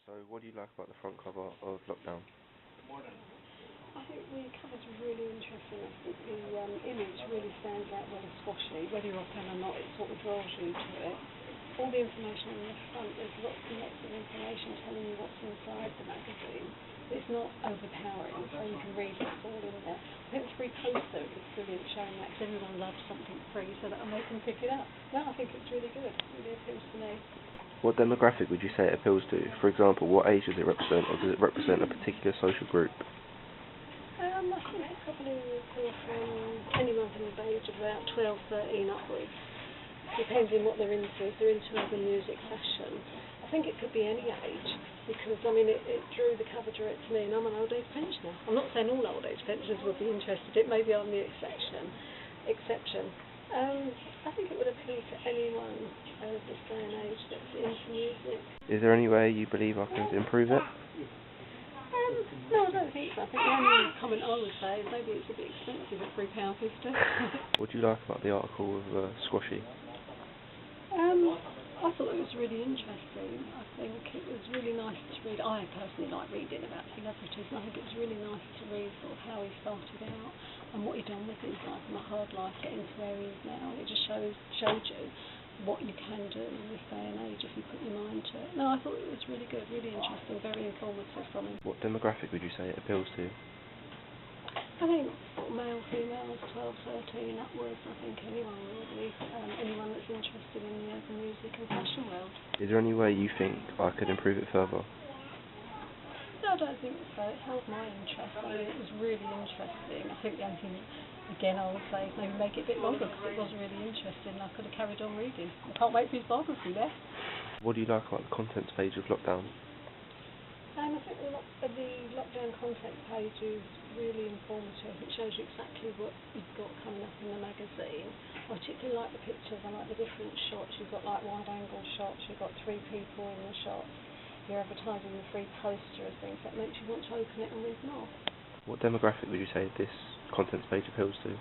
So what do you like about the front cover of Lockdown? I think the cover's really interesting. I think the image really stands out with a squashy. Whether you're a fan or not, it sort of draws you to it. All the information on the front, there's lots and lots of information telling you what's inside the magazine. It's not overpowering, so you can read what's all in there. I think the free poster is brilliant, showing that 'cause everyone loves something free, so that they can pick it up. No, I think it's really good. It really appeals to me. What demographic would you say it appeals to? For example, what age does it represent, or does it represent a particular social group? I think it probably appeals from anyone from the age of about 12, 13 upwards. Depending what they're into. If they're into other music, fashion, I think it could be any age, because I mean it drew the cover direct to me, and I'm an old age pensioner. I'm not saying all old age pensioners would be interested. It maybe I'm the exception. I think it would appeal to anyone of this day and age that's into music. Is there any way you believe I could improve it? No, I don't think so. I think the only comment I would say is maybe it's a bit expensive at £3.50. What do you like about the article of Squashy? I thought it was really interesting. I think it was really nice to read. I personally like reading about celebrities, and I think it was really nice to read sort of how he started out and what he'd done with his life and the hard life getting to where he is now. It just showed you what you can do in this day and age if you put your mind to it. No, I thought it was really good, really interesting, very informative from him. What demographic would you say it appeals to? I think sort of male, females, 12, 13 upwards. I think anyone really, anyone that's interested in the music and fashion world. Is there any way you think I could improve it further? No, I don't think so. It held my interest. I mean, it was really interesting. I think the only thing, again, I would say is maybe make it a bit longer, because it was really interesting and I could have carried on reading. I can't wait for his biography there. What do you like about the contents page of Lockdown? I think the Lockdown content page is really informative. It shows you exactly what you've got coming up in the magazine. I particularly like the pictures. I like the different shots. You've got like wide angle shots. You've got 3 people in the shots. You're advertising the free poster and things. That makes you want to open it and read more. What demographic would you say this contents page appeals to?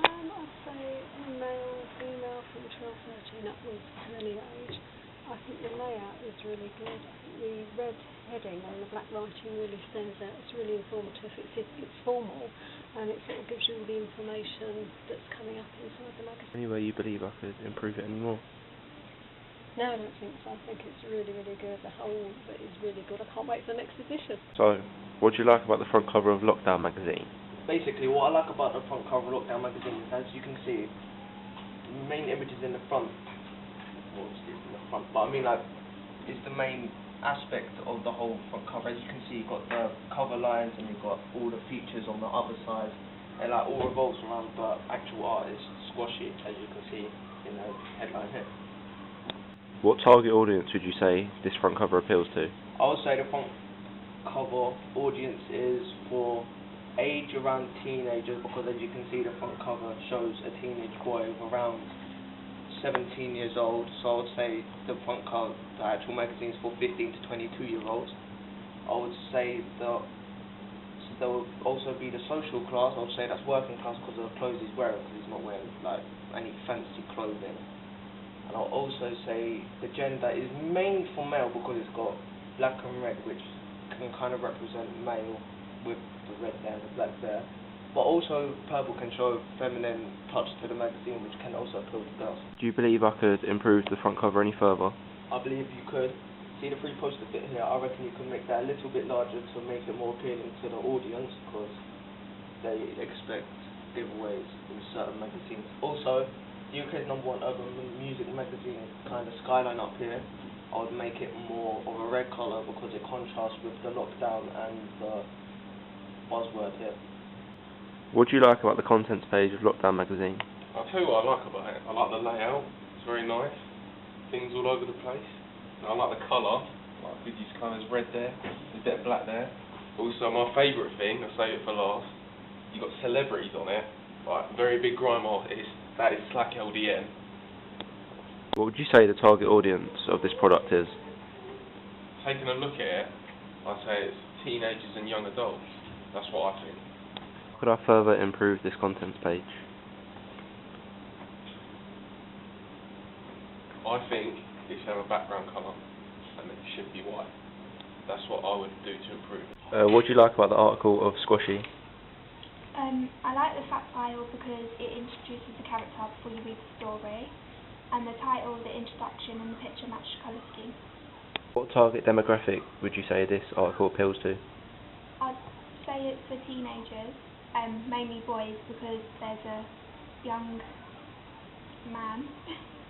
I'd say male, female from 12, 13 upwards to any age. I think the layout is really good. I think the red heading and the black writing really stands out. It's really informative. It's formal, and it sort of gives you all the information that's coming up inside the magazine. Any way you believe I could improve it any more? No, I don't think so. I think it's really, really good. The whole of it is really good. I can't wait for the next edition. So, what do you like about the front cover of Lockdown magazine? Basically, what I like about the front cover of Lockdown magazine is, as you can see, the main images in the front. Well, it's in the front, but I mean, like, it's the main aspect of the whole front cover. As you can see, you've got the cover lines and you've got all the features on the other side, and like all revolves around the actual artist, Squashy, as you can see in the headline here. What target audience would you say this front cover appeals to? I would say the front cover audience is for age around teenagers, because as you can see, the front cover shows a teenage boy of around 17 years old, so I would say the front cover, the actual magazine, is for 15 to 22 year olds. I would say there will also be the social class. I would say that's working class because of the clothes he's wearing, because he's not wearing like any fancy clothing. And I'll also say the gender is mainly for male, because it's got black and red, which can kind of represent male with the red there and the black there. But also purple can show a feminine touch to the magazine, which can also appeal to girls. Do you believe I could improve the front cover any further? I believe you could. See the free poster bit here? I reckon you can make that a little bit larger to make it more appealing to the audience, because they expect giveaways in certain magazines. Also, the UK's #1 urban music magazine kind of skyline up here, I would make it more of a red colour, because it contrasts with the Lockdown and the buzzword here. What do you like about the contents page of Lockdown magazine? I'll tell you what I like about it. I like the layout, it's very nice. Things all over the place. And I like the colour, like Fidji's colour's red there, there's a bit of black there. Also, my favourite thing, I'll save it for last, you've got celebrities on it, like very big grime artists, that is Slack LDN. What would you say the target audience of this product is? Taking a look at it, I'd say it's teenagers and young adults. That's what I think. Could I further improve this contents page? I think it should have a background colour, and it should be white. That's what I would do to improve. What do you like about the article of Squashy? I like the fact file because it introduces the character before you read the story, and the title, the introduction, and the picture match the colour scheme. What target demographic would you say this article appeals to? I'd say it's for teenagers, mainly boys, because there's a young man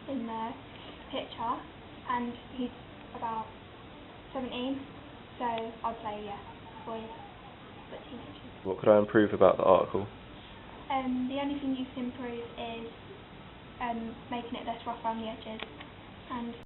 in the picture, and he's about 17, so I'd say, yeah, boys, but teenagers. What could I improve about the article? The only thing you can improve is making it less rough around the edges, and